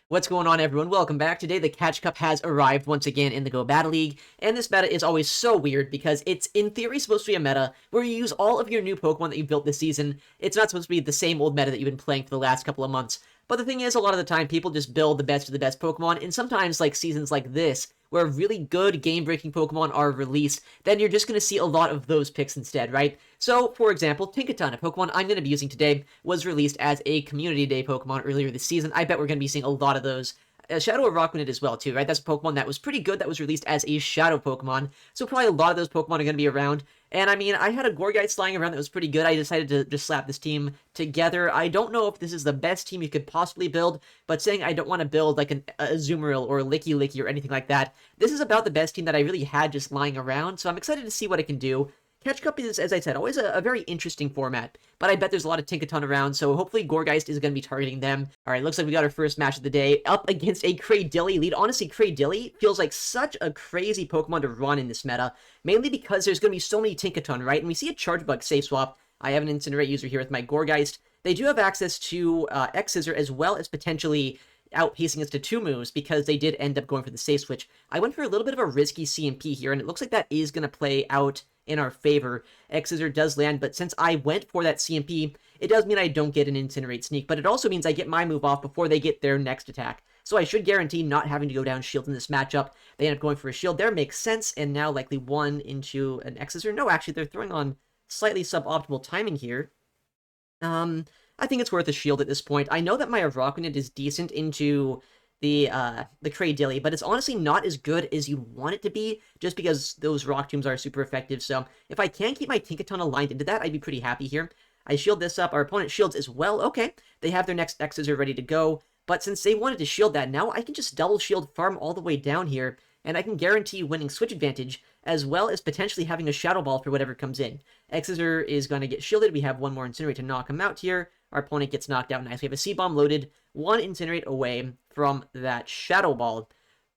What's going on, everyone? Welcome back. Today, the Catch Cup has arrived once again in the Go Battle League, and this meta is always so weird because it's, in theory, supposed to be a meta where you use all of your new Pokemon that you built this season. It's not supposed to be the same old meta that you've been playing for the last couple of months. But the thing is, a lot of the time, people just build the best of the best Pokemon, and sometimes, like seasons like this, where really good game-breaking Pokemon are released, then you're just going to see a lot of those picks instead, right? So, for example, Tinkaton, a Pokemon I'm going to be using today, was released as a Community Day Pokemon earlier this season. I bet we're going to be seeing a lot of those. Shadow of Rockrunnit as well, too, right? That's a Pokemon that was pretty good, that was released as a Shadow Pokemon, so probably a lot of those Pokemon are going to be around. And I mean, I had a Gourgeist flying around that was pretty good. I decided to just slap this team together. I don't know if this is the best team you could possibly build, but saying I don't want to build like a Azumarill or a Licky or anything like that, this is about the best team that I really had just lying around, so I'm excited to see what it can do. Catch Cup is, as I said, always a very interesting format, but I bet there's a lot of Tinkaton around, so hopefully Gourgeist is going to be targeting them. Alright, looks like we got our first match of the day, up against a Cradilly lead. Honestly, Cradilly feels like such a crazy Pokemon to run in this meta, mainly because there's going to be so many Tinkaton, right? And we see a Charge Bug safe swap. I have an Incinerate user here with my Gourgeist. They do have access to X-Scissor as well as potentially outpacing us to 2 moves because they did end up going for the safe switch. I went for a little bit of a risky CMP here, and it looks like that is going to play out in our favor. X-Scissor does land, but since I went for that CMP, it does mean I don't get an Incinerate Sneak, but it also means I get my move off before they get their next attack. So I should guarantee not having to go down shield in this matchup. They end up going for a shield there, makes sense, and now likely 1 into an X-Scissor. No, actually, they're throwing on slightly suboptimal timing here. I think it's worth a shield at this point. I know that my Rockrunnit is decent into the Cradilly, but it's honestly not as good as you'd want it to be, just because those Rock Tombs are super effective. So if I can keep my Tinkaton aligned into that, I'd be pretty happy here. I shield this up. Our opponent shields as well. Okay, they have their next X-Scissor ready to go, but since they wanted to shield that, now I can just double shield farm all the way down here, and I can guarantee winning switch advantage, as well as potentially having a Shadow Ball for whatever comes in. X-Scissor is going to get shielded. We have one more Incinerate to knock him out here. Our opponent gets knocked out nice. We have a C-Bomb loaded, 1 Incinerate away from that Shadow Ball.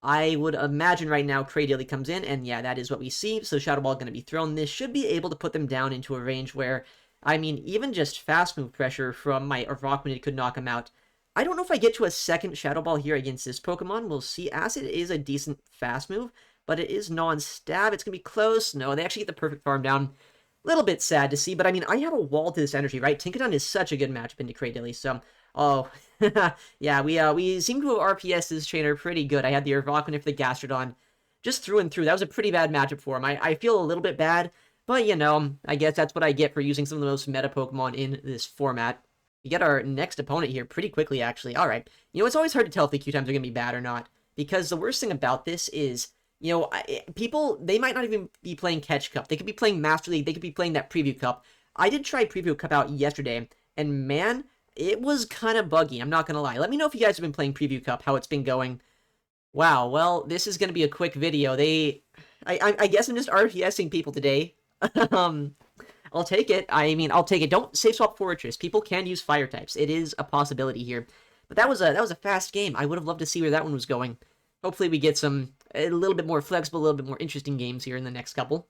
I would imagine right now Cradilly comes in, and yeah, that is what we see. So Shadow Ball going to be thrown. This should be able to put them down into a range where, I mean, even just fast move pressure from my Rockrunnit could knock him out. I don't know if I get to a second Shadow Ball here against this Pokemon. We'll see. Acid is a decent fast move, but it is non-stab. It's going to be close. No, they actually get the perfect farm down. Little bit sad to see, but I mean, I have a wall to this energy, right? Tinkaton is such a good matchup into Cradilly, so, oh, yeah, we seem to have RPS this trainer pretty good. I had the Rockrunnit for the Gastrodon, just through and through. That was a pretty bad matchup for him. I feel a little bit bad, but, you know, I guess that's what I get for using some of the most meta Pokemon in this format. We get our next opponent here pretty quickly, actually. All right. You know, it's always hard to tell if the Q times are going to be bad or not, because the worst thing about this is, you know, people, they might not even be playing Catch Cup. They could be playing Master League. They could be playing that Preview Cup. I did try Preview Cup out yesterday, and man, it was kind of buggy. I'm not going to lie. Let me know if you guys have been playing Preview Cup, how it's been going. Wow, well, this is going to be a quick video. I guess I'm just RPSing people today. I'll take it. I mean, I'll take it. Don't safe swap Fortress. People can use fire types. It is a possibility here. But that was a fast game. I would have loved to see where that one was going. Hopefully we get a little bit more flexible, a little bit more interesting games here in the next couple.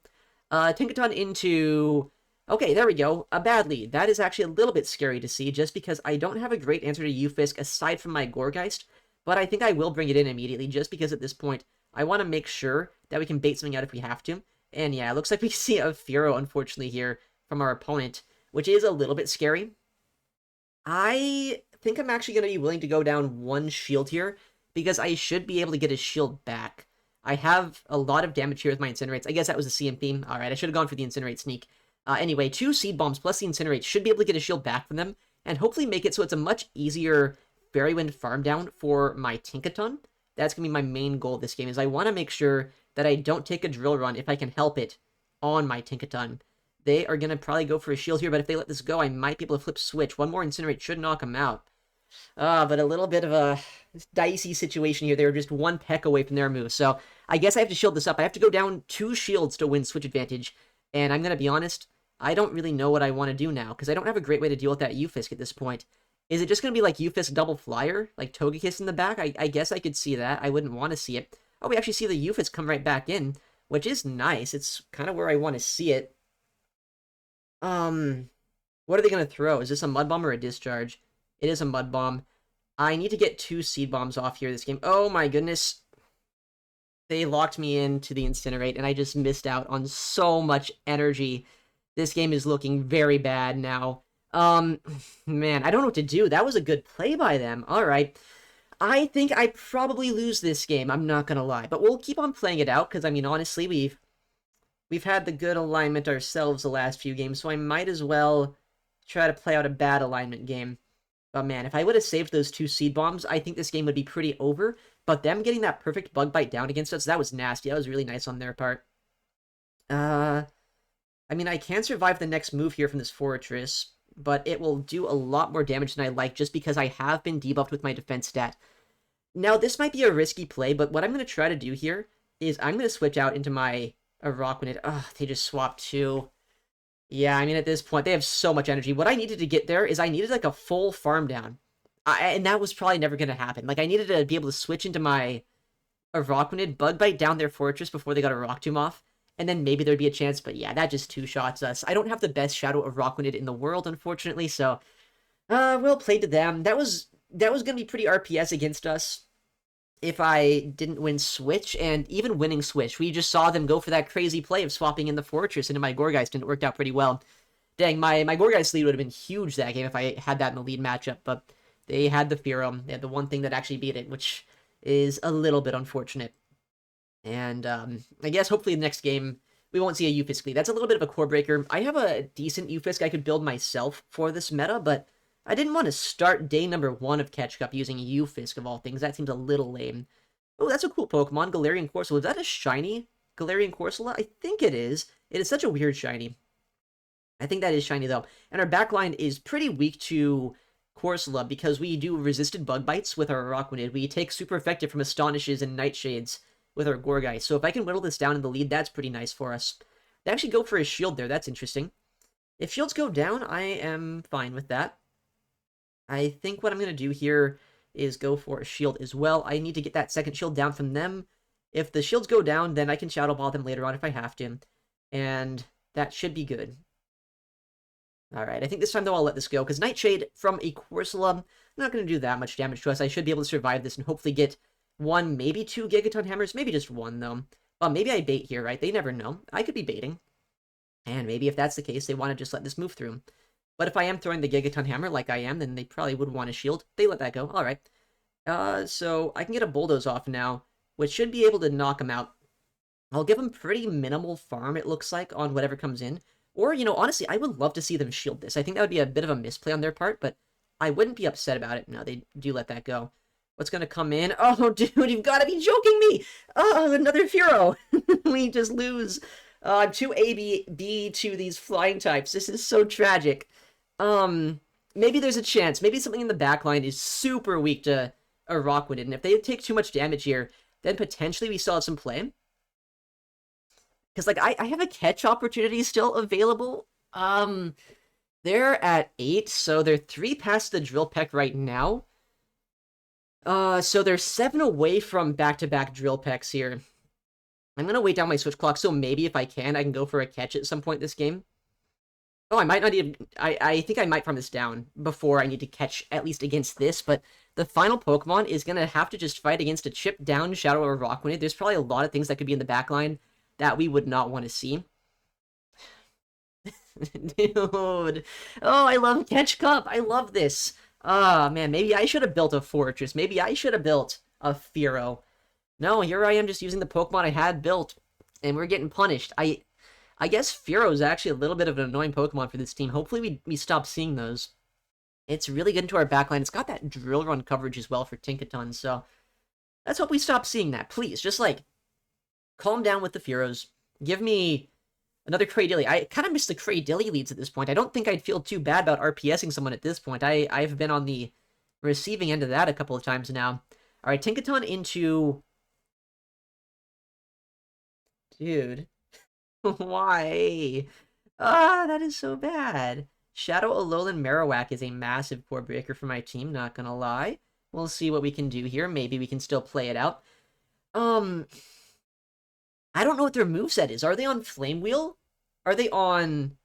Tinkaton into... Okay, there we go. A bad lead. That is actually a little bit scary to see, just because I don't have a great answer to Ufisk aside from my Gourgeist, but I think I will bring it in immediately, just because at this point, I want to make sure that we can bait something out if we have to. And yeah, it looks like we see a Fearow, unfortunately, here from our opponent, which is a little bit scary. I think I'm actually going to be willing to go down 1 shield here, because I should be able to get his shield back. I have a lot of damage here with my Incinerates. I guess that was a CMP. Alright, I should have gone for the Incinerate Sneak. Anyway, 2 Seed Bombs plus the Incinerate should be able to get his shield back from them, and hopefully make it so it's a much easier Fairy Wind farm down for my Tinkaton. That's going to be my main goal this game, is I want to make sure that I don't take a Drill Run, if I can help it, on my Tinkaton. They are going to probably go for a shield here, but if they let this go, I might be able to flip switch. 1 more Incinerate should knock him out. But a little bit of a dicey situation here. They were just 1 peck away from their move. So I guess I have to shield this up. I have to go down 2 shields to win switch advantage. And I'm going to be honest, I don't really know what I want to do now, because I don't have a great way to deal with that Ufisk at this point. Is it just going to be like Ufisk double flyer? Like Togekiss in the back? I guess I could see that. I wouldn't want to see it. Oh, we actually see the Ufisk come right back in, which is nice. It's kind of where I want to see it. What are they going to throw? Is this a Mud Bomb or a Discharge? It is a Mud Bomb. I need to get 2 Seed Bombs off here this game. Oh my goodness. They locked me into the Incinerate, and I just missed out on so much energy. This game is looking very bad now. Man, I don't know what to do. That was a good play by them. All right. I think I probably lose this game, I'm not gonna lie. But we'll keep on playing it out, because, I mean, honestly, we've had the good alignment ourselves the last few games, so I might as well try to play out a bad alignment game. But man, if I would have saved those 2 Seed Bombs, I think this game would be pretty over. But them getting that perfect Bug Bite down against us, that was nasty. That was really nice on their part. I mean, I can survive the next move here from this Fortress, but it will do a lot more damage than I like just because I have been debuffed with my defense stat. Now, this might be a risky play, but what I'm going to try to do here is I'm going to switch out into my Araquanid. Ugh, they just swapped 2. Yeah, I mean, at this point, they have so much energy. What I needed to get there is I needed, like, a full farm down. And that was probably never going to happen. Like, I needed to be able to switch into my Araquanid, Bug Bite down their Fortress before they got a Rock Tomb off, and then maybe there'd be a chance, but yeah, that just 2-shots us. I don't have the best Shadow Araquanid in the world, unfortunately, so well played to them. That was going to be pretty RPS against us if I didn't win Switch, and even winning Switch, we just saw them go for that crazy play of swapping in the Fortress into my Gourgeist, and it worked out pretty well. Dang, my Gourgeist lead would have been huge that game if I had that in the lead matchup, but they had the Fearum. They had the one thing that actually beat it, which is a little bit unfortunate. And I guess hopefully the next game we won't see a Eufisk lead. That's a little bit of a core breaker. I have a decent Eufisk I could build myself for this meta, but I didn't want to start day number 1 of Catch Cup using Eufisk of all things. That seems a little lame. Oh, that's a cool Pokemon, Gallerian Corsola. Is that a shiny Gallerian Corsola? I think it is. It is such a weird shiny. I think that is shiny, though. And our backline is pretty weak to Corsola because we do resisted bug bites with our Araquanid. We take super effective from Astonishes and Nightshades with our Gourgeist. So if I can whittle this down in the lead, that's pretty nice for us. They actually go for a shield there. That's interesting. If shields go down, I am fine with that. I think what I'm going to do here is go for a shield as well. I need to get that second shield down from them. If the shields go down, then I can Shadow Ball them later on if I have to. And that should be good. Alright, I think this time, though, I'll let this go, because Nightshade from a Corsola, not going to do that much damage to us. I should be able to survive this and hopefully get 1, maybe 2 Gigaton Hammers. Maybe just 1, though. Well, maybe I bait here, right? They never know. I could be baiting. And maybe if that's the case, they want to just let this move through. But if I am throwing the Gigaton Hammer like I am, then they probably would want a shield. They let that go. Alright. So I can get a Bulldoze off now, which should be able to knock him out. I'll give him pretty minimal farm, it looks like, on whatever comes in. Or, you know, honestly, I would love to see them shield this. I think that would be a bit of a misplay on their part, but I wouldn't be upset about it. No, they do let that go. What's going to come in? Oh, dude, you've got to be joking me! Oh, another Furo! We just lose 2 AB to these flying types. This is so tragic. Maybe there's a chance. Maybe something in the backline is super weak to Araquanid, and if they take too much damage here, then potentially we still have some play. Because, like, I have a catch opportunity still available. They're at 8, so they're 3 past the Drill Peck right now. So they're 7 away from back-to-back Drill Pecks here. I'm gonna wait down my switch clock, so maybe if I can go for a catch at some point this game. Oh, I might not even... I think I might farm this down before I need to catch at least against this, but the final Pokemon is gonna have to just fight against a chip down Shadow or Araquanid. There's probably a lot of things that could be in the backline that we would not want to see. Dude. Oh, I love Catch Cup. I love this. Ah, man, maybe I should have built a Fortress. Maybe I should have built a Fearow. No, here I am just using the Pokemon I had built, and we're getting punished. I guess Fearow is actually a little bit of an annoying Pokemon for this team. Hopefully we stop seeing those. It's really good into our backline. It's got that Drill Run coverage as well for Tinkaton, so let's hope we stop seeing that. Please, just, like, calm down with the Fearows. Give me another Cradilly. I kind of miss the Cradilly leads at this point. I don't think I'd feel too bad about RPSing someone at this point. I've been on the receiving end of that a couple of times now. Alright, Tinkaton into... Dude. Why? Ah, that is so bad. Shadow Alolan Marowak is a massive core breaker for my team, not gonna lie. We'll see what we can do here. Maybe we can still play it out. I don't know what their moveset is. Are they on Flame Wheel? Are they on...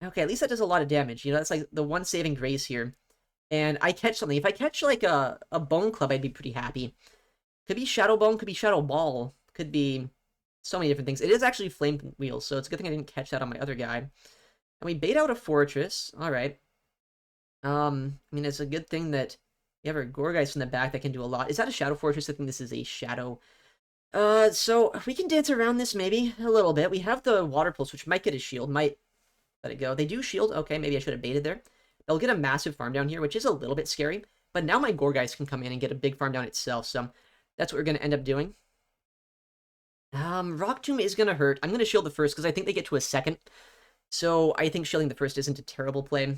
Okay, at least that does a lot of damage. You know, that's like the one saving grace here. and I catch something. If I catch, like, a Bone Club, I'd be pretty happy. Could be Shadow Bone, could be Shadow Ball, could be so many different things. It is actually Flame Wheel, so it's a good thing I didn't catch that on my other guy. And we bait out a Fortress. Alright. I mean, it's a good thing that you have our Gourgeist in the back that can do a lot. Is that a Shadow Fortress? I think this is a Shadow. So we can dance around this maybe a little bit. We have the Water Pulse, which might get a shield, might let it go. They do shield. Okay, maybe I should have baited there. They'll get a massive farm down here, which is a little bit scary. But now my Gourgeist can come in and get a big farm down itself, so that's what we're going to end up doing. Rock Tomb is going to hurt. I'm going to shield the first because I think they get to a second. So I think shielding the first isn't a terrible play.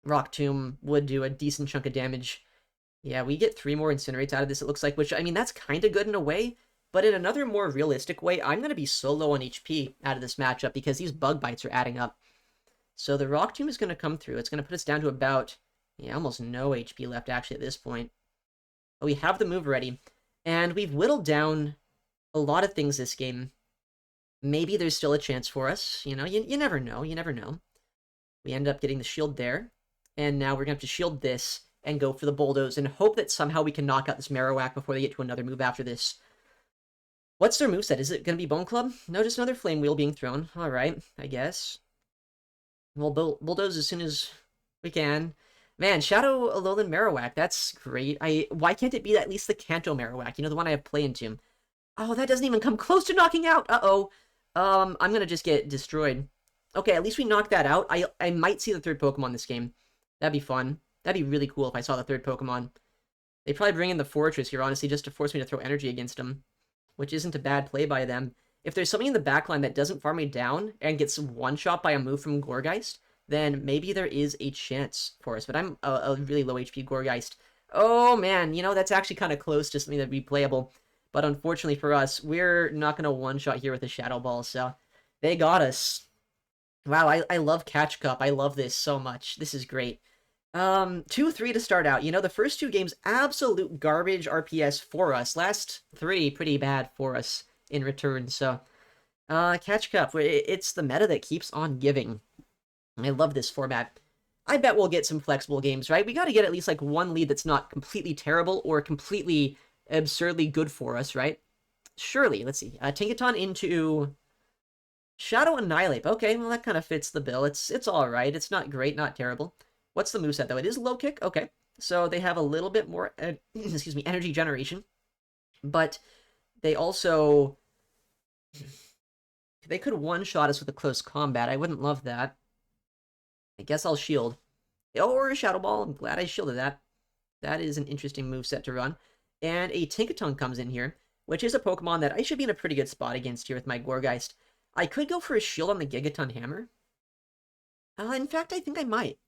Rock Tomb would do a decent chunk of damage. Yeah, we get 3 more Incinerates out of this, it looks like, which, I mean, that's kind of good in a way, but in another more realistic way, I'm going to be so low on HP out of this matchup because these Bug Bites are adding up. So the Rock Tomb is going to come through. It's going to put us down to about, yeah, almost no HP left, actually, at this point. But we have the move ready, and we've whittled down a lot of things this game. Maybe there's still a chance for us. You know, you never know. You never know. We end up getting the shield there. And now we're going to have to shield this and go for the Bulldoze and hope that somehow we can knock out this Marowak before they get to another move after this. What's their moveset? Is it going to be Bone Club? No, just another Flame Wheel being thrown. Alright, I guess. We'll Bulldoze as soon as we can. Man, Shadow Alolan Marowak, that's great. Why can't it be at least the Kanto Marowak? You know, the one I have play into. Oh, that doesn't even come close to knocking out. Uh-oh. I'm going to just get destroyed. Okay, at least we knocked that out. I might see the third Pokemon this game. That'd be fun. That'd be really cool if I saw the third Pokemon. They probably bring in the Fortress here, honestly, just to force me to throw energy against them, which isn't a bad play by them. If there's something in the backline that doesn't farm me down and gets one-shot by a move from Gourgeist, then maybe there is a chance for us. But I'm a really low HP Gourgeist. Oh, man, you know, that's actually kind of close to something that'd be playable. But unfortunately for us, we're not going to one-shot here with a Shadow Ball, so they got us. Wow, I love Catch Cup. I love this so much. This is great. 2-3 to start out. You know, the first 2 games, absolute garbage RPS for us. Last 3, pretty bad for us in return. So, Catch Cup, it's the meta that keeps on giving. I love this format. I bet we'll get some flexible games, right? We got to get at least, like, one lead that's not completely terrible or completely absurdly good for us, right? Surely, let's see. Tinkaton into Shadow Annihilape. Okay, well, that kind of fits the bill. It's all right. It's not great, not terrible. What's the moveset, though? It is low kick. Okay, so they have a little bit more, excuse me, energy generation. But they also, they could one-shot us with a close combat. I wouldn't love that. I guess I'll shield. Or a Shadow Ball. I'm glad I shielded that. That is an interesting moveset to run. And a Tinkaton comes in here, which is a Pokemon that I should be in a pretty good spot against here with my Gourgeist. I could go for a shield on the Gigaton Hammer. In fact, I think I might.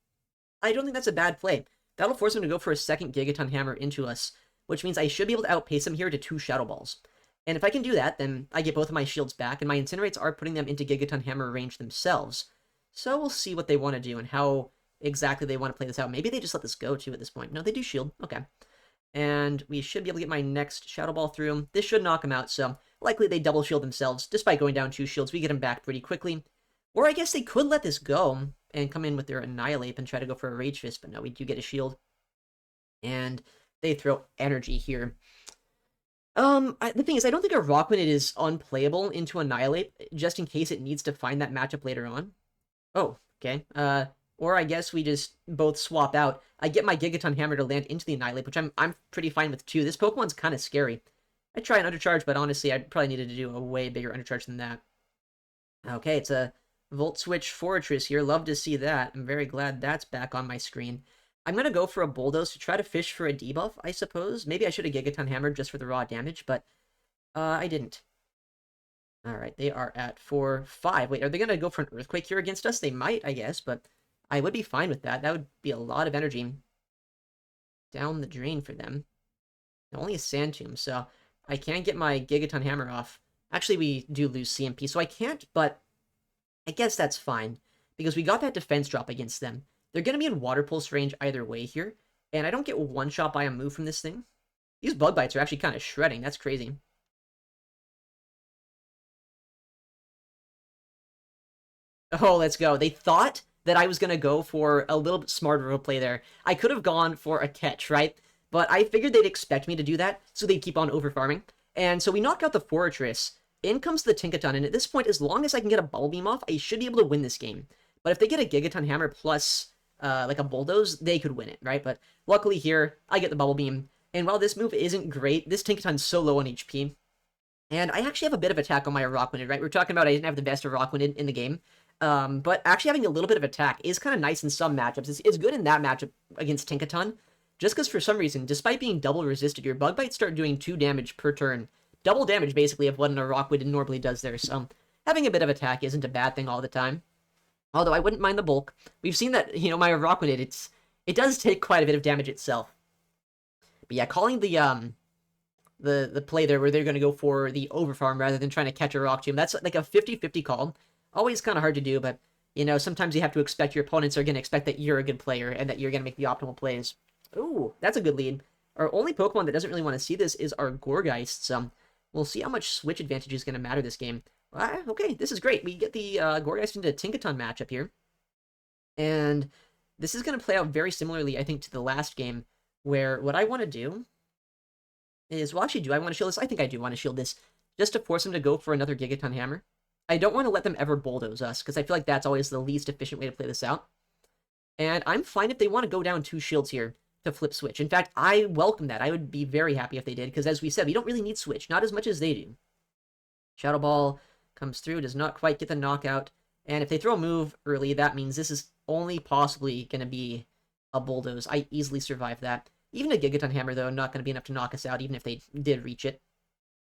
I don't think that's a bad play. That'll force him to go for a second Gigaton Hammer into us, which means I should be able to outpace him here to 2 Shadow Balls. And if I can do that, then I get both of my shields back, and my Incinerates are putting them into Gigaton Hammer range themselves. So we'll see what they want to do and how exactly they want to play this out. Maybe they just let this go, too, at this point. No, they do shield. Okay. And we should be able to get my next Shadow Ball through him. This should knock him out, so likely they double shield themselves. Despite going down 2 shields, we get him back pretty quickly. Or I guess they could let this go and come in with their Annihilape and try to go for a Rage Fist, but no, we do get a shield. And they throw energy here. The thing is, I don't think a Rockman is unplayable into Annihilape, just in case it needs to find that matchup later on. Oh, okay. Or I guess we just both swap out. I get my Gigaton Hammer to land into the Annihilape, which I'm pretty fine with too. This Pokemon's kind of scary. I try an Undercharge, but honestly, I probably needed to do a way bigger Undercharge than that. Okay, it's a Volt Switch Fortress here. Love to see that. I'm very glad that's back on my screen. I'm going to go for a Bulldoze to try to fish for a debuff, I suppose. Maybe I should have Gigaton Hammered just for the raw damage, but I didn't. Alright, they are at 4-5. Wait, are they going to go for an Earthquake here against us? They might, I guess, but I would be fine with that. That would be a lot of energy down the drain for them. Only a Sand Tomb, so I can't get my Gigaton Hammer off. Actually, we do lose CMP, so I can't, but I guess that's fine, because we got that defense drop against them. They're going to be in Water Pulse range either way here, and I don't get one shot by a move from this thing. These Bug Bites are actually kind of shredding. That's crazy. Oh, let's go. They thought that I was going to go for a little bit smarter of a play there. I could have gone for a catch, right? But I figured they'd expect me to do that, so they'd keep on overfarming. And so we knock out the Fortress. In comes the Tinkaton, and at this point, as long as I can get a Bubble Beam off, I should be able to win this game. But if they get a Gigaton Hammer plus, like a Bulldoze, they could win it, right? But luckily here, I get the Bubble Beam. And while this move isn't great, this Tinkaton's so low on HP. And I actually have a bit of attack on my Rock-Winded, right? We're talking about I didn't have the best of Rock-Winded in the game. But actually having a little bit of attack is kind of nice in some matchups. It's good in that matchup against Tinkaton. Just because for some reason, despite being double resisted, your Bug Bites start doing 2 damage per turn. Double damage, basically, of what a Rock-Winded normally does there. So having a bit of attack isn't a bad thing all the time. Although I wouldn't mind the bulk. We've seen that, you know, my Rock-Winded, it does take quite a bit of damage itself. But yeah, calling the play there where they're going to go for the overfarm rather than trying to catch a Rock Tomb, that's like a 50-50 call. Always kind of hard to do, but, you know, sometimes you have to expect your opponents are going to expect that you're a good player and that you're going to make the optimal plays. Ooh, that's a good lead. Our only Pokemon that doesn't really want to see this is our Gourgeist. We'll see how much switch advantage is going to matter this game. Okay, this is great. We get the Gourgeist into Tinkaton matchup here. And this is going to play out very similarly, I think, to the last game, where what I want to do is, well, actually, do I want to shield this? I think I do want to shield this, just to force him to go for another Gigaton Hammer. I don't want to let them ever Bulldoze us, because I feel like that's always the least efficient way to play this out. And I'm fine if they want to go down 2 shields here to flip switch. In fact, I welcome that. I would be very happy if they did, because as we said, we don't really need switch, not as much as they do. Shadow Ball comes through, does not quite get the knockout, and if they throw a move early, that means this is only possibly going to be a Bulldoze. I easily survive that. Even a Gigaton Hammer, though, not going to be enough to knock us out, even if they did reach it.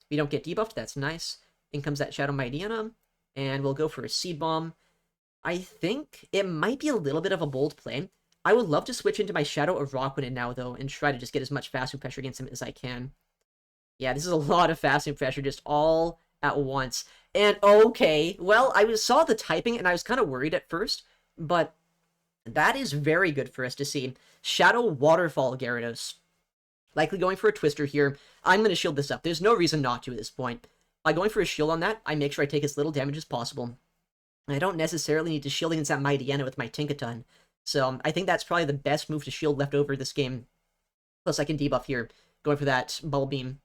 We don't get debuffed, that's nice. In comes that Shadow Mightyena, and we'll go for a Seed Bomb. I think it might be a little bit of a bold play. I would love to switch into my Shadow of Rock-Winded now, though, and try to just get as much fast move pressure against him as I can. Yeah, this is a lot of fast move pressure, just all at once. And, okay, well, I saw the typing, and I was kind of worried at first, but that is very good for us to see. Shadow Waterfall Gyarados. Likely going for a Twister here. I'm going to shield this up. There's no reason not to at this point. By going for a shield on that, I make sure I take as little damage as possible. I don't necessarily need to shield against that Mightyena with my Tinkaton. So I think that's probably the best move to shield left over this game. Plus I can debuff here, going for that Bubble Beam.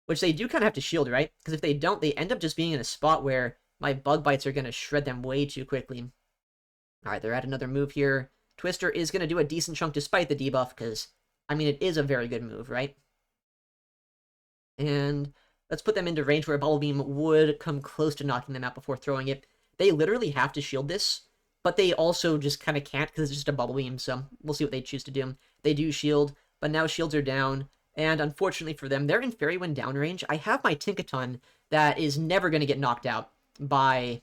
Which they do kind of have to shield, right? Because if they don't, they end up just being in a spot where my Bug Bites are going to shred them way too quickly. Alright, they're at another move here. Twister is going to do a decent chunk despite the debuff, because, I mean, it is a very good move, right? And let's put them into range where a Bubble Beam would come close to knocking them out before throwing it. They literally have to shield this, but they also just kind of can't because it's just a Bubble Beam, so we'll see what they choose to do. They do shield, but now shields are down, and unfortunately for them, they're in Fairy Wind downrange. I have my Tinkaton that is never going to get knocked out by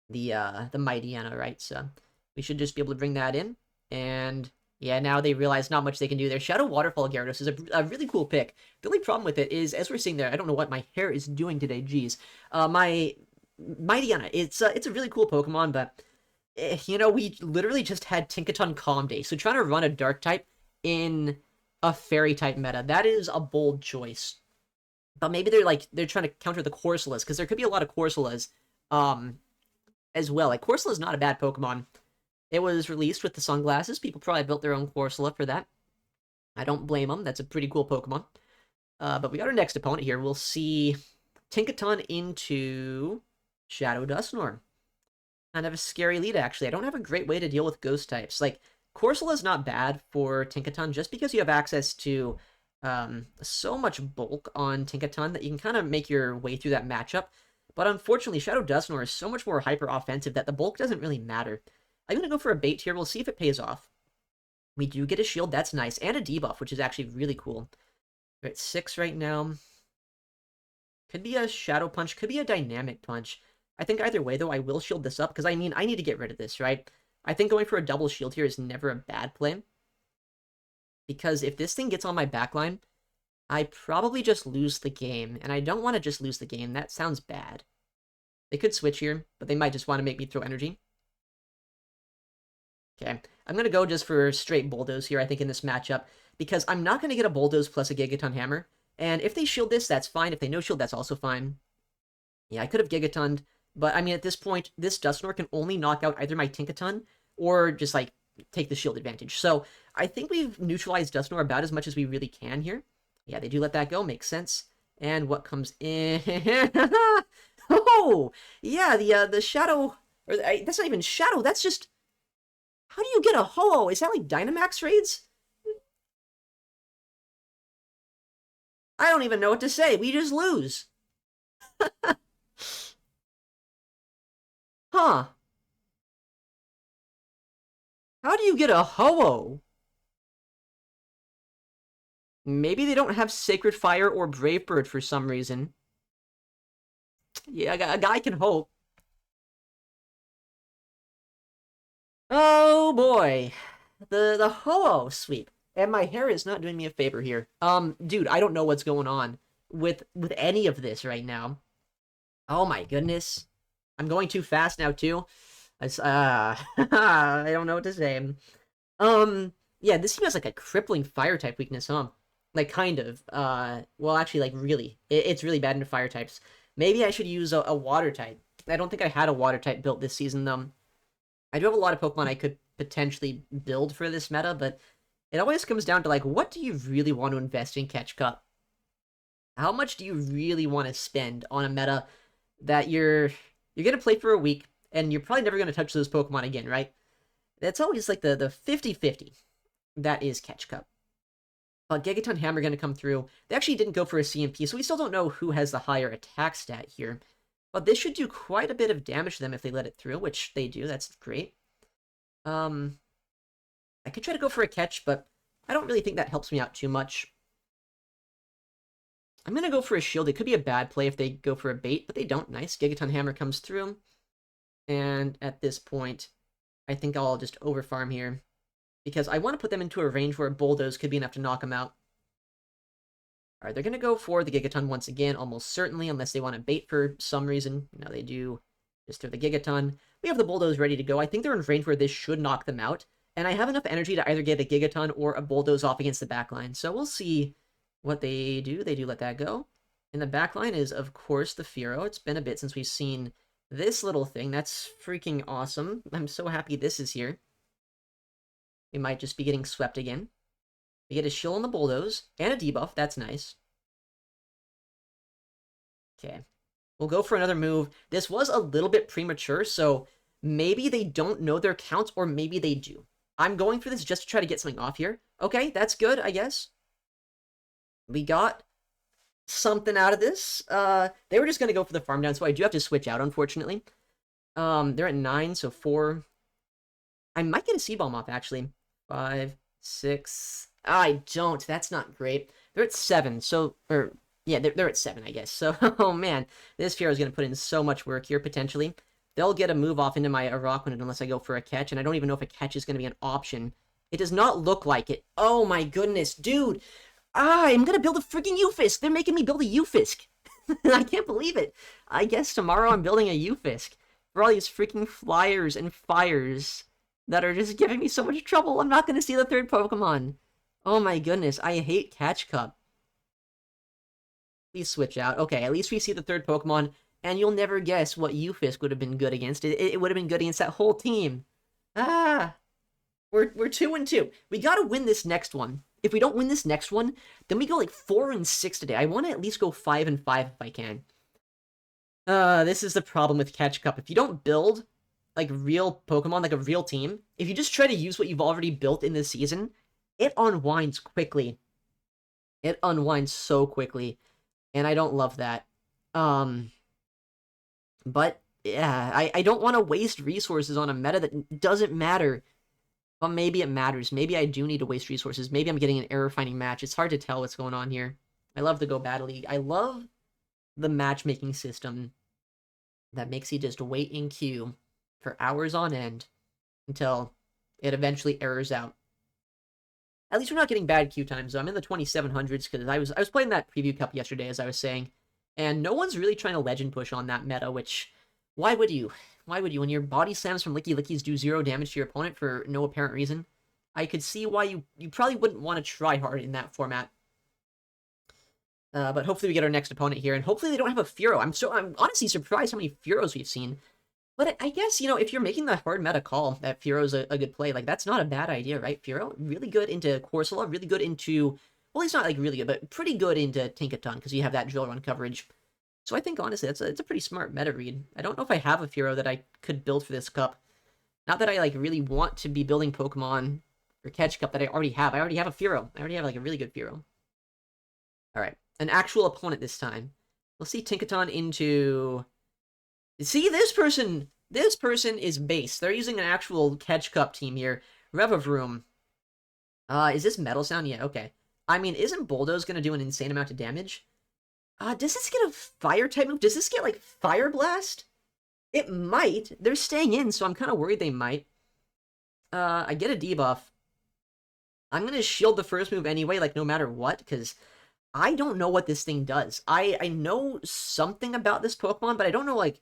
the Mightyena, right? So we should just be able to bring that in, and yeah, now they realize not much they can do there. Shadow Waterfall Gyarados is a really cool pick. The only problem with it is, as we're seeing there, I don't know what my hair is doing today, geez. My Mightyena, it's a really cool Pokemon, but, you know, we literally just had Tinkaton Calm Day, so trying to run a Dark type in a Fairy-type meta, that is a bold choice. But maybe they're trying to counter the Corsolas, because there could be a lot of Corsolas, as well. Like, Corsola's not a bad Pokemon. It was released with the sunglasses. People probably built their own Corsola for that. I don't blame them. That's a pretty cool Pokemon. But we got our next opponent here. We'll see Tinkaton into Shadow Dusknoir. Kind of a scary lead, actually. I don't have a great way to deal with ghost types. Like, Corsola's not bad for Tinkaton just because you have access to so much bulk on Tinkaton that you can kind of make your way through that matchup. But unfortunately, Shadow Dusknoir is so much more hyper-offensive that the bulk doesn't really matter. I'm going to go for a bait here. We'll see if it pays off. We do get a shield. That's nice. And a debuff, which is actually really cool. We're at 6 right now. Could be a Shadow Punch. Could be a Dynamic Punch. I think either way, though, I will shield this up. Because, I mean, I need to get rid of this, right? I think going for a double shield here is never a bad play. Because if this thing gets on my backline, I probably just lose the game. And I don't want to just lose the game. That sounds bad. They could switch here, but they might just want to make me throw energy. Okay, I'm going to go just for straight Bulldoze here, I think, in this matchup, because I'm not going to get a Bulldoze plus a Gigaton Hammer, and if they shield this, that's fine. If they no-shield, that's also fine. Yeah, I could have Gigatoned, but, I mean, at this point, this Dusknoir can only knock out either my Tinkaton or just, like, take the shield advantage. So I think we've neutralized Dusknoir about as much as we really can here. Yeah, they do let that go. Makes sense. And what comes in? Oh, yeah, the Shadow... Or, that's not even Shadow, that's just... How do you get a Ho-Oh? Is that like Dynamax raids? I don't even know what to say. We just lose. Huh. How do you get a Ho-Oh? Maybe they don't have Sacred Fire or Brave Bird for some reason. Yeah, a guy can hope. Oh boy. The Ho-Oh sweep. And my hair is not doing me a favor here. Dude, I don't know what's going on with any of this right now. Oh my goodness. I'm going too fast now too. I don't know what to say. Yeah, this team has like a crippling fire type weakness, huh? Like kind of. Well, actually, like really, it's really bad into fire types. Maybe I should use a water type. I don't think I had a water type built this season. I do have a lot of Pokemon I could potentially build for this meta, but it always comes down to like, what do you really want to invest in Catch Cup? How much do you really want to spend on a meta that you're gonna play for a week and you're probably never gonna touch those Pokemon again, right? That's always like the 50-50. That is Catch Cup. But Gigaton Hammer gonna come through. They actually didn't go for a CMP, so we still don't know who has the higher attack stat here. But this should do quite a bit of damage to them if they let it through, which they do. That's great. I could try to go for a catch, but I don't really think that helps me out too much. I'm going to go for a shield. It could be a bad play if they go for a bait, but they don't. Nice. Gigaton Hammer comes through. And at this point, I think I'll just overfarm here, because I want to put them into a range where Bulldoze could be enough to knock them out. Alright, they're going to go for the Gigaton once again, almost certainly, unless they want to bait for some reason. No, they do. Just throw the Gigaton. We have the Bulldoze ready to go. I think they're in range where this should knock them out. And I have enough energy to either get a Gigaton or a Bulldoze off against the backline. So we'll see what they do. They do let that go. And the backline is, of course, the Fearow. It's been a bit since we've seen this little thing. That's freaking awesome. I'm so happy this is here. We might just be getting swept again. We get a shield on the Bulldoze, and a debuff. That's nice. Okay. We'll go for another move. This was a little bit premature, so maybe they don't know their counts, or maybe they do. I'm going for this just to try to get something off here. Okay, that's good, I guess. We got something out of this. They were just going to go for the farm down, so I do have to switch out, unfortunately. They're at 9, so 4. I might get a Seed Bomb off, actually. 5, 6... I don't. That's not great. They're at 7, so... Or, yeah, they're at 7, I guess. So, oh man. This Fearow is going to put in so much work here, potentially. They'll get a move off into my Araquanid unless I go for a catch, and I don't even know if a catch is going to be an option. It does not look like it. Oh my goodness, dude! I'm going to build a freaking Ufisk! They're making me build a Ufisk! I can't believe it! I guess tomorrow I'm building a Ufisk. For all these freaking flyers and fires that are just giving me so much trouble. I'm not going to see the third Pokemon. Oh my goodness, I hate Catch Cup. Please switch out. Okay, at least we see the third Pokemon, and you'll never guess what Ufisk would have been good against. It would have been good against that whole team. Ah! We're 2-2. We gotta win this next one. If we don't win this next one, then we go like 4-6 today. I want to at least go 5-5 if I can. This is the problem with Catch Cup. If you don't build, like, real Pokemon, like a real team, if you just try to use what you've already built in this season, it unwinds quickly. It unwinds so quickly. And I don't love that. But, yeah, I don't want to waste resources on a meta that doesn't matter. But maybe it matters. Maybe I do need to waste resources. Maybe I'm getting an error-finding match. It's hard to tell what's going on here. I love the Go Battle League. I love the matchmaking system that makes you just wait in queue for hours on end until it eventually errors out. At least we're not getting bad queue times, though. I'm in the 2700s because I was playing that preview cup yesterday, as I was saying, and no one's really trying to legend push on that meta, which, why would you? Why would you? When your body slams from Licky Lickies do 0 damage to your opponent for no apparent reason, I could see why you probably wouldn't want to try hard in that format. But hopefully we get our next opponent here, and hopefully they don't have a Fearow. I'm honestly surprised how many Fearows we've seen. But I guess, if you're making the hard meta call that Fearo's a good play, like, that's not a bad idea, right? Fearo, really good into Corsola, really good into... Well, he's not, like, really good, but pretty good into Tinkaton, because you have that drill run coverage. So I think, honestly, it's a pretty smart meta read. I don't know if I have a Fearo that I could build for this cup. Not that I, like, really want to be building Pokemon for Catch Cup that I already have. I already have a Fearo. I already have, like, a really good Fearo. Alright, an actual opponent this time. We'll see Tinkaton into... See, this person is base. They're using an actual Catch Cup team here. Revavroom. Is this Metal Sound? Yeah, okay. I mean, isn't Bulldoze gonna do an insane amount of damage? Does this get a fire type move? Does this get, like, Fire Blast? It might. They're staying in, so I'm kind of worried they might. I get a debuff. I'm gonna shield the first move anyway, like, no matter what, because I don't know what this thing does. I know something about this Pokemon, but I don't know, like,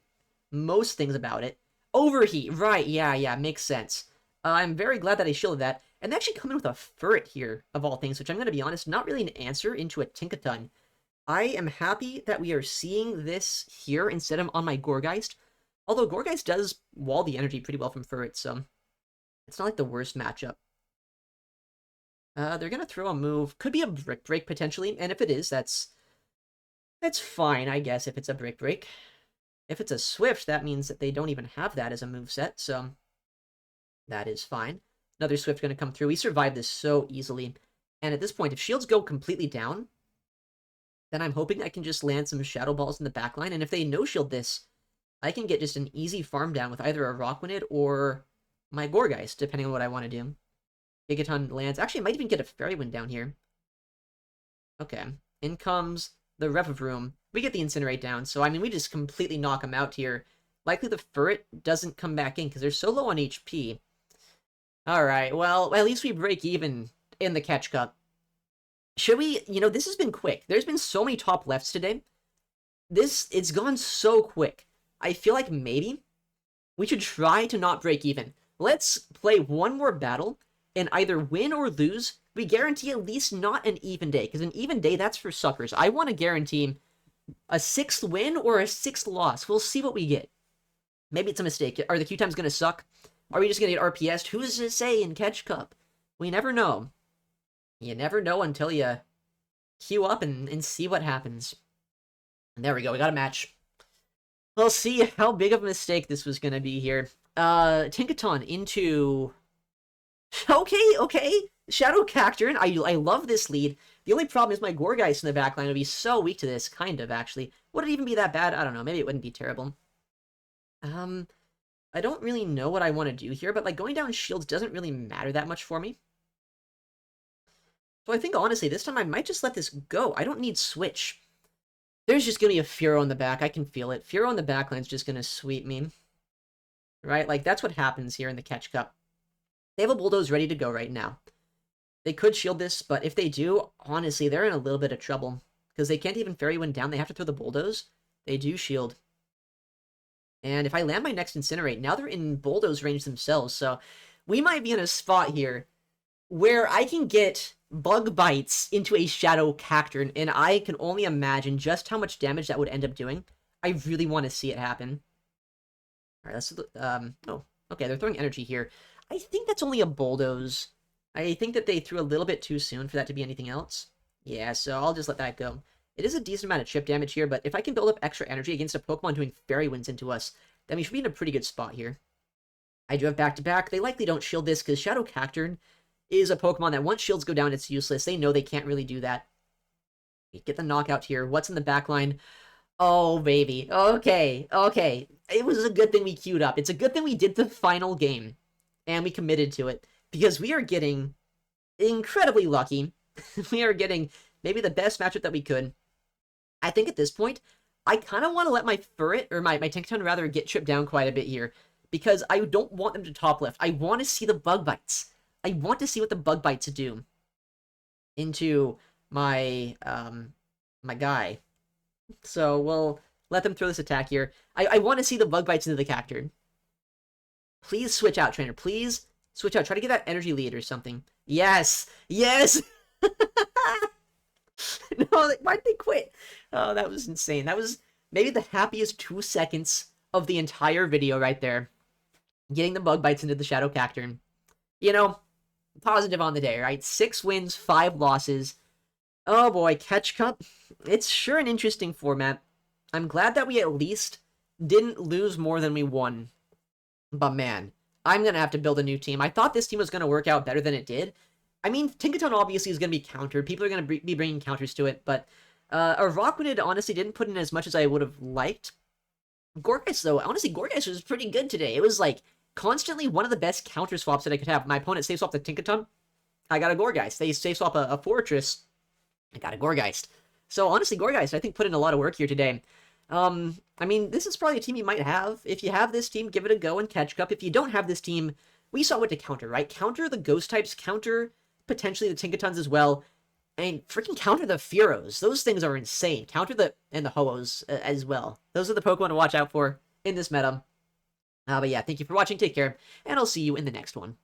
most things about it. Overheat, right, yeah, makes sense. I'm very glad that I shielded that. And they actually come in with a Furret here, of all things, which I'm going to be honest, not really an answer into a Tinkaton. I am happy that we are seeing this here instead of on my Gourgeist. Although Gourgeist does wall the energy pretty well from Furret, so it's not like the worst matchup. They're going to throw a move. Could be a Brick Break, potentially, and if it is, that's fine, I guess, if it's a Brick Break. If it's a Swift, that means that they don't even have that as a moveset, so that is fine. Another Swift going to come through. We survived this so easily. And at this point, if shields go completely down, then I'm hoping I can just land some Shadow Balls in the backline, and if they no-shield this, I can get just an easy farm down with either a Rockwanid or my Gourgeist, depending on what I want to do. Gigaton lands. Actually, I might even get a Fairy Wind down here. Okay. In comes the Revavroom. We get the Incinerate down, so I mean, we just completely knock them out here. Likely the Furret doesn't come back in, because they're so low on HP. Alright, well, at least we break even in the Catch Cup. Should we... this has been quick. There's been so many top lefts today. It's gone so quick. I feel like maybe we should try to not break even. Let's play one more battle, and either win or lose, we guarantee at least not an even day, because an even day, that's for suckers. I want to guarantee a 6th win or a 6th loss. We'll see what we get. Maybe it's a mistake. Are the Q times going to suck? Are we just going to get RPS'd? Who's to say in Catch Cup? We never know. You never know until you queue up and see what happens. And there we go. We got a match. We'll see how big of a mistake this was going to be here. Tinkaton into... Okay. Shadow Cacturn. I love this lead. The only problem is my Gourgeist in the backline would be so weak to this, kind of, actually. Would it even be that bad? I don't know. Maybe it wouldn't be terrible. I don't really know what I want to do here, but, like, going down shields doesn't really matter that much for me. So I think, honestly, this time I might just let this go. I don't need Switch. There's just going to be a Fearow in the back. I can feel it. Fearow in the backline's just going to sweep me. Right? Like, that's what happens here in the Catch Cup. They have a Bulldoze ready to go right now. They could shield this, but if they do, honestly, they're in a little bit of trouble. Because they can't even Fairy Wind down. They have to throw the Bulldoze. They do shield. And if I land my next Incinerate, now they're in Bulldoze range themselves. So we might be in a spot here where I can get Bug Bites into a Shadow Cacturn, and I can only imagine just how much damage that would end up doing. I really want to see it happen. Alright, let's... oh, okay, they're throwing energy here. I think that's only a Bulldoze. I think that they threw a little bit too soon for that to be anything else. Yeah, so I'll just let that go. It is a decent amount of chip damage here, but if I can build up extra energy against a Pokemon doing Fairy Winds into us, then we should be in a pretty good spot here. I do have back-to-back. They likely don't shield this, because Shadow Cacturn is a Pokemon that once shields go down, it's useless. They know they can't really do that. We get the knockout here. What's in the back line? Oh, baby. Okay. It was a good thing we queued up. It's a good thing we did the final game, and we committed to it, because we are getting incredibly lucky. We are getting maybe the best matchup that we could. I think at this point, I kind of want to let my Furret, or my Tinkaton rather, get chipped down quite a bit here, because I don't want them to top lift. I want to see the Bug Bites. I want to see what the Bug Bites do into my, my guy. So we'll let them throw this attack here. I want to see the Bug Bites into the Cacturn. Please switch out, trainer. Please switch out. Try to get that energy lead or something. Yes! Yes! No, why'd they quit? Oh, that was insane. That was maybe the happiest 2 seconds of the entire video right there. Getting the bug bites into the Shadow Cacturn. You know, positive on the day, right? 6 wins, 5 losses. Oh boy, Catch Cup. It's sure an interesting format. I'm glad that we at least didn't lose more than we won. But man, I'm going to have to build a new team. I thought this team was going to work out better than it did. I mean, Tinkaton obviously is going to be countered. People are going to be bringing counters to it, but a Rockwooded honestly didn't put in as much as I would have liked. Gorgeist, though, honestly, Gorgeist was pretty good today. It was like constantly one of the best counter swaps that I could have. My opponent save swapped a Tinkaton, I got a Gorgeist. They save swap a Fortress, I got a Gorgeist. So honestly, Gorgeist, I think, put in a lot of work here today. I mean, this is probably a team you might have. If you have this team, give it a go in Catch Cup. If you don't have this team, we saw what to counter, right? Counter the Ghost types, counter potentially the Tinkatons as well, and freaking counter the Fearos. Those things are insane. Counter the Ho-Ohs as well. Those are the Pokemon to watch out for in this meta. But yeah, thank you for watching, take care, and I'll see you in the next one.